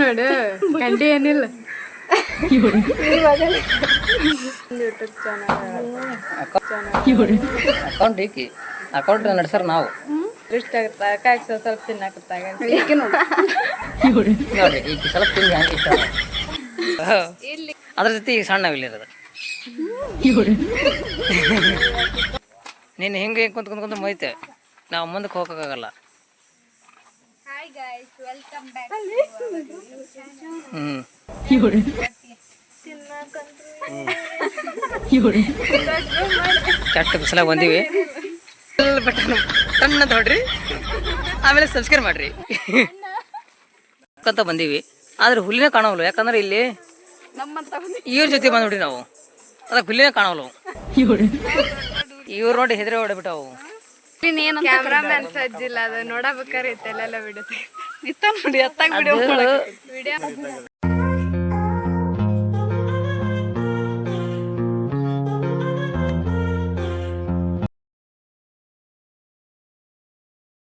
ನೋಡು ಗಂಟೆ ಏನಿಲ್ಲ ಅಕೌಂಟ್ ಈಕಿ ಅಕೌಂಟ್ ನಡೆಸರ್ ನಾವು ಇಷ್ಟ ಆಗುತ್ತಾ ಕಾಯ್ಸ ಸ್ವಲ್ಪ ತಿನ್ನಾಕತ್ತಾಗ ನೋಡ್ರಿ ಈಕಿ ಸ್ವಲ್ಪ ತಿಂದು ಹ್ಯಾಂಗೆ ಇಷ್ಟ ಅದ್ರ ಜೊತೆ ಈಗ ಸಣ್ಣ ಇಲ್ಲಿರೋದು ನೀನು ಹಿಂಗೆ ಕುಂತ ಕುಂತ ಕುಂತ ಮೈತೆ ನಾವು ಮುಂದಕ್ಕೆ ಹೋಗೋಕ್ಕಾಗಲ್ಲ. ಕೆಟ್ಟ ಬಿಸಿಲ ಬಂದೀವಿ ಟನ್ ಅಂತ ಹೊಡ್ರಿ ಆಮೇಲೆ ಸಬ್ಸ್ಕ್ರೈಬ್ ಮಾಡ್ರಿ ಅಂತ ಬಂದೀವಿ. ಆದ್ರೆ ಹುಲ್ಲಿನೇ ಕಾಣವಲ್ಲ, ಯಾಕಂದ್ರೆ ಇಲ್ಲಿ ಇವ್ರ ಜೊತೆ ಬಂದ್ಬಿಟ್ರಿ ನಾವು, ಅದಕ್ಕೆ ಹುಲ್ಲಿನೇ ಕಾಣವಲ್ಲ. ಇವ್ರು ನೋಡಿ ಹೆದ್ರೆ ಹೊಡೆಬಿಟ್ಟವು. ಕ್ಯಾಮ್ರಾಮನ್ ಸಜ್ಜಿಲ್ಲ, ಅದು ನೋಡಬೇಕಾರೆ ಇತ್ತೆಲ್ಲ ಬಿಡುತ್ತೆ ಇತ್ತ ನೋಡಿ ಅತ್ತಾಗ ವಿಡಿಯೋ